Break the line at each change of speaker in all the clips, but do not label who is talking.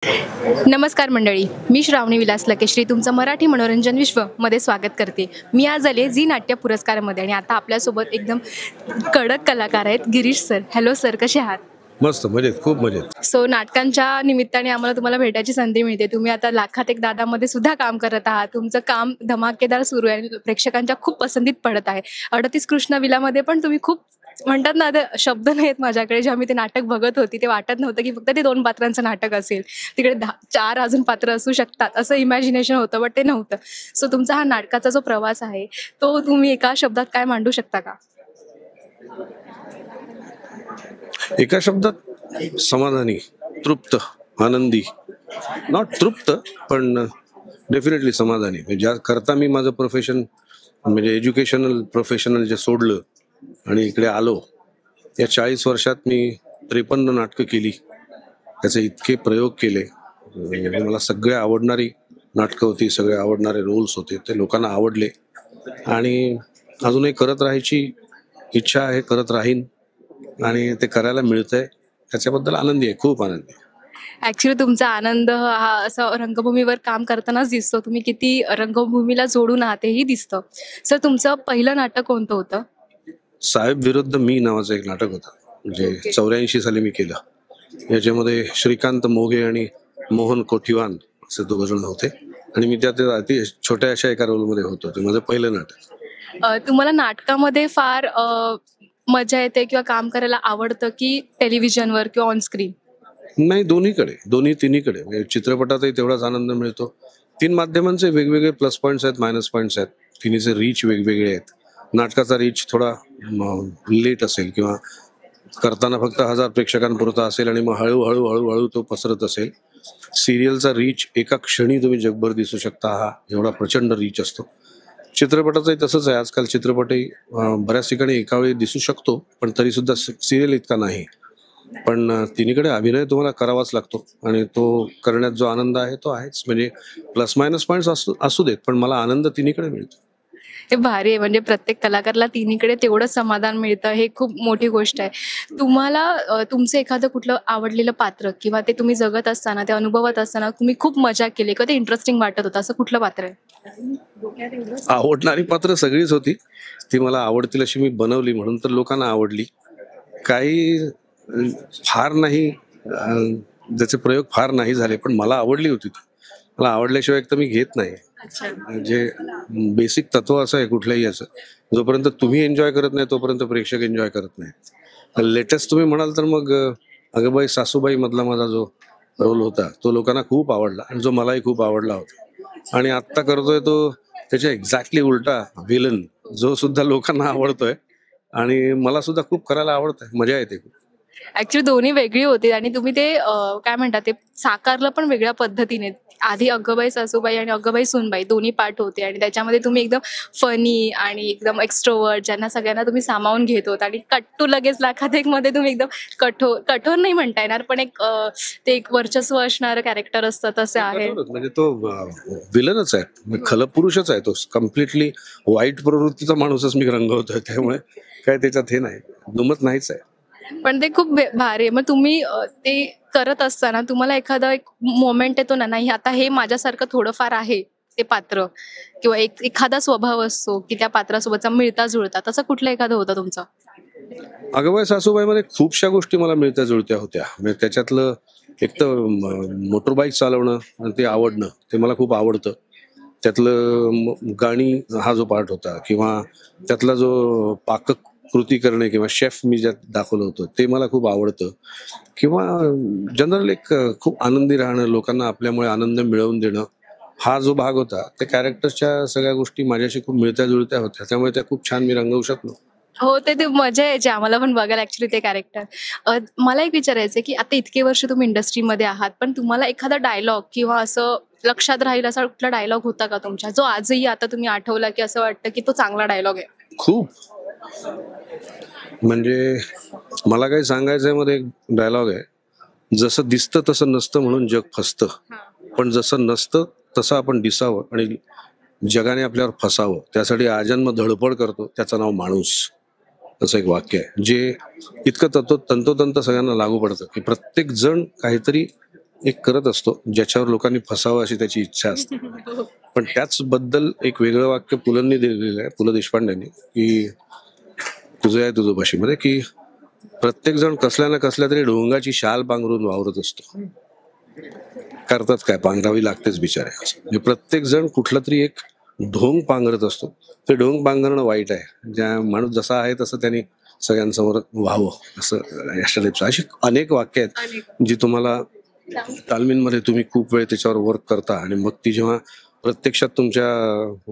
नमस्कार मंडळी, मी श्रावणी विलास लकेश्री तुमचं मराठी मनोरंजन विश्व मध्ये स्वागत करते। मी आज आले झी नाट्य पुरस्कारामध्ये आणि आता आपल्यासोबत एकदम कडक कलाकार आहेत गिरीश सर। हॅलो सर, कसे आहात?
मस्त, मजेत, खूप मजेत।
सो नाटकांच्या निमित्ताने आम्हाला तुम्हाला भेटायची संधी मिळते। तुम्ही आता लाखात एक दादामध्ये सुद्धा काम करत आहात। तुमचं काम धमाकेदार सुरू आहे आणि प्रेक्षकांच्या खूप पसंतीत पडत आहे। 38 कृष्ण विलामध्ये पण तुम्ही खूप म्हणतात ना, ते शब्द नाहीत माझ्याकडे, जेव्हा मी ते नाटक बघत होती ते वाटत नव्हतं की फक्त ते 2 पात्रांचं नाटक असेल, तिकडे 4 अजून पात्र असू शकतात असं इमॅजिनेशन होतं, बट ते नव्हतं। सो तुमचा हा नाटकाचा जो प्रवास आहे तो तुम्ही एका शब्दात काय मांडू शकता का?
एका शब्दात समाधानी, तृप्त, आनंदी। नॉट तृप्त पण डेफिनेटली समाधानी। ज्या करता मी माझं प्रोफेशन म्हणजे एज्युकेशनल प्रोफेशनल जे सोडलं आणि इकडे आलो, या 40 वर्षात मी 53 नाटकं केली, त्याचे इतके प्रयोग केले। मला सगळे आवडणारी नाटकं होती, सगळे आवडणारे रोल्स होते, ते लोकांना आवडले आणि अजूनही करत राहायची इच्छा आहे, करत राहीन आणि ते करायला मिळतंय त्याच्याबद्दल आनंदी आहे, खूप आनंदी आहे।
ॲक्च्युअली तुमचा आनंद हा असं रंगभूमीवर काम करतानाच दिसतो। तुम्ही किती रंगभूमीला जोडून आहात हेही दिसतं। सर, तुमचं पहिलं नाटक कोणतं होतं?
साहेब विरुद्ध मी नावाचं एक नाटक होतं, म्हणजे 84 साली मी केलं। याच्यामध्ये श्रीकांत मोघे आणि मोहन कोठीवान असे 2 जण होते आणि मी त्यात अति छोट्या अशा एका रोलमध्ये होतो। ते माझं पहिलं नाटक।
तुम्हाला नाटकामध्ये फार मजा येते किंवा काम करायला आवडतं की टेलिव्हिजनवर किंवा ऑन स्क्रीन?
नाही, दोन्हीकडे, दोन्ही तिन्हीकडे। म्हणजे चित्रपटातही तेवढाच आनंद मिळतो। 3 माध्यमांचे वेगवेगळे प्लस पॉईंट्स आहेत, मायनस पॉईंट्स आहेत, तिन्हीचे रीच वेगवेगळे आहेत। नाटकाचा रीच थोडा लेट असेल किंवा करताना फक्त 1000 प्रेक्षकांपुरता असेल आणि मग हळूहळू हळूहळू तो पसरत असेल। सिरियलचा रीच एका क्षणी तुम्ही जगभर दिसू शकता, हा एवढा प्रचंड रीच असतो। चित्रपटाचंही तसंच आहे, आजकाल चित्रपटही बऱ्याच ठिकाणी एका वेळी दिसू शकतो, पण तरी सुद्धा सिरियल इतका नाही। पण तिन्हीकडे अभिनय तुम्हाला करावाच लागतो आणि तो करण्यात जो आनंद आहे तो आहेच। म्हणजे प्लस मायनस पॉईंट्स असू देत, पण मला आनंद तिन्हीकडे मिळतो।
हे भारी आहे, म्हणजे प्रत्येक कलाकाराला तिन्हीकडे तेवढंच समाधान मिळतं, हे खूप मोठी गोष्ट आहे। तुम्हाला तुमचं एखादं कुठलं आवडलेलं पात्र किंवा ते तुम्ही जगत असताना, ते अनुभवत असताना तुम्ही खूप मजा केली किंवा ते इंटरेस्टिंग वाटत होतं, असं कुठलं पात्र आहे?
आवडणारी पात्र सगळीच होती, ती मला आवडतील अशी मी बनवली म्हणून तर लोकांना आवडली। काही फार नाही, ज्याचे प्रयोग फार नाही झाले, पण मला आवडली होती ती। मला आवडल्याशिवाय एक तर मी घेत नाही। म्हणजे बेसिक तत्व असं आहे कुठल्याही याचं, जोपर्यंत तुम्ही एन्जॉय करत नाही तोपर्यंत प्रेक्षक एन्जॉय करत नाहीत। लेटेस्ट तुम्ही म्हणाल तर मग अगबाई सासूबाई मधला माझा जो रोल होता तो लोकांना खूप आवडला आणि जो मलाही खूप आवडला होता। आणि आत्ता करतोय तो त्याच्या एक्झॅक्टली उलटा विलन, जो सुद्धा लोकांना आवडतोय आणि मला सुद्धा खूप करायला आवडतंय, मजा येते खूप।
ॲक्च्युअली दोन्ही वेगळी होती आणि तुम्ही ते काय म्हणतात ते साकारलं पण वेगळ्या पद्धतीने। आधी अगबाई सासूबाई आणि अगबाई सूनबाई दोन्ही पार्ट होते आणि त्याच्यामध्ये तुम्ही एकदम फनी आणि एकदम एक्स्ट्रोवर्ट, ज्यांना सगळ्यांना तुम्ही सामावून घेत होता आणि कट्टू लगेच लाखात एक मध्ये तुम्ही एकदम कठोर कठोर नाही म्हणता येणार, पण एक ते एक वर्चस्व असणारं कॅरेक्टर असतं तसं आहे।
म्हणजे तो विलनच आहे, खलपुरुषच आहे तो, कम्प्लिटली वाईट प्रवृत्तीचा माणूसच मी रंगवतोय, त्यामुळे काय त्याच्यात हे नाही, दुमत नाहीच आहे।
पण ते खूप भारी आहे। मग तुम्ही ते करत असताना तुम्हाला एखादा एक मोमेंट येतो ना, नाही आता हे माझ्यासारखं थोडंफार आहे ते पात्र, किंवा एखादा स्वभाव असतो की त्या पात्रासोबतचा मिळता जुळता, तसं कुठलं एखादं होतं तुमचं?
अगबाई सासूबाईमध्ये खूपशा गोष्टी मला मिळत्या जुळत्या होत्या। म्हणजे त्याच्यातलं एक तर मोटरबाईक चालवणं आणि ते आवडणं, ते मला खूप आवडतं। त्यातलं गाणी हा जो पार्ट होता किंवा त्यातला जो पाककृती करणे किंवा शेफ मी ज्यात दाखवलं होतं ते मला खूप आवडतं। किंवा जनरल एक खूप आनंदी राहणं, लोकांना आपल्यामुळे आनंद मिळवून देणं, हा जो भाग होता त्या कॅरेक्टरच्या सगळ्या गोष्टी माझ्याशी खूप मिळत्या जुळत्या होत्या, त्यामुळे त्या खूप छान मी रंगवू शकलो।
हो, ते मजा यायची आम्हाला पण बघायला ॲक्च्युअली ते कॅरेक्टर। मला एक विचारायचं आहे की आता इतके वर्ष तुम्ही इंडस्ट्रीमध्ये आहात, पण तुम्हाला एखादा डायलॉग किंवा असं लक्षात राहील असा कुठला डायलॉग होता का तुमच्या, जो आजही आता तुम्ही आठवला की असं वाटतं की तो चांगला डायलॉग आहे?
खूप, म्हणजे मला काही सांगायचंय मध्ये एक डायलॉग आहे, जसं दिसतं तसं नसतं म्हणून जग फसतं, पण जसं नसतं तसं आपण दिसावं आणि जगाने आपल्यावर फसावं, त्यासाठी आजन्म धडपड करतो, त्याचं नाव माणूस, असं एक वाक्य आहे जे इतकं तंतोतंत सगळ्यांना लागू पडतं की प्रत्येक जण काहीतरी एक करत असतो ज्याच्यावर लोकांनी फसावं अशी त्याची इच्छा असते. पण त्याच बद्दल एक वेगळं वाक्य पुलंनी दिलेलं आहे, पु ल देशपांडेंनी, की तुझं आहे तुझं भाषेमध्ये, की प्रत्येक जण कसल्या ना कसल्या तरी ढोंगाची शाल पांघरून वावरत असतो. करतात काय, पांघरावी लागतेच बिचारे. म्हणजे प्रत्येक जण कुठला तरी एक ढोंग पांघरत असतो. ते ढोंग पांघरणं वाईट आहे. ज्या माणूस जसा आहे तसं त्यांनी सगळ्यांसमोर व्हावं, असं अशा टाईपचं. अशी अनेक वाक्य आहेत जी तुम्हाला तालमींमध्ये तुम्ही खूप वेळ त्याच्यावर वर्क करता आणि मग ती जेव्हा प्रत्यक्षात तुमच्या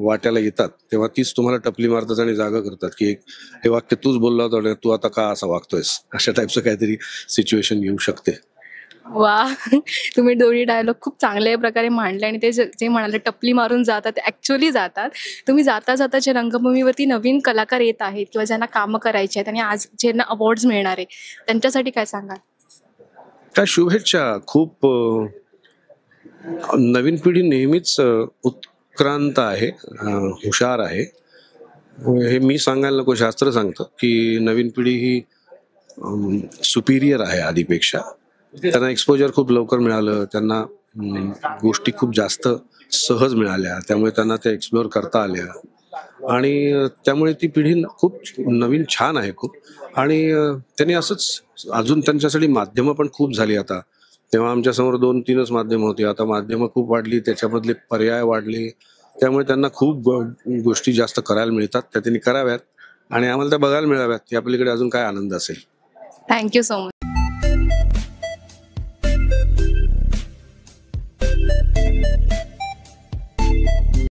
वाट्याला येतात तेव्हा तीच तुम्हाला टपली मारतात आणि जागा करतात, की हे वाक्य तूच बोलला होता आणि तू आता का असा वागतोयस, अशा टाईपचं काहीतरी सिच्युएशन येऊ शकते.
वा, तुम्ही दोन्ही डायलॉग खूप चांगल्या प्रकारे मांडले आणि ते जे म्हणाले टपली मारून जातात ते ॲक्च्युअली जातात. तुम्ही जाता जाता जे रंगभूमीवरती नवीन कलाकार येत आहेत किंवा ज्यांना कामं करायची आहेत आणि आज ज्यांना अवॉर्ड्स मिळणार आहे त्यांच्यासाठी काय सांगाल?
काय शुभेच्छा. खूप नवीन पिढी नेहमीच उत्क्रांत आहे, हुशार आहे. हे मी सांगायला नको, शास्त्र सांगतं की नवीन पिढी ही सुपिरियर आहे आधीपेक्षा. त्यांना एक्सपोजर खूप लवकर मिळालं, त्यांना गोष्टी खूप जास्त सहज मिळाल्या, त्यामुळे त्यांना त्या एक्सप्लोअर करता आल्या आणि त्यामुळे ती पिढी खूप नवीन छान आहे खूप. आणि त्यांनी असंच अजून त्यांच्यासाठी माध्यमं पण खूप झाली आता. तेव्हा आमच्यासमोर 2-3च माध्यमं होती, आता माध्यमं खूप वाढली, त्याच्यामधले पर्याय वाढले, त्यामुळे त्यांना खूप गोष्टी जास्त करायला मिळतात. त्या त्यांनी कराव्यात आणि आम्हाला त्या बघायला मिळाव्यात. या पलीकडे अजून काय आनंद असेल.
Thank you so much.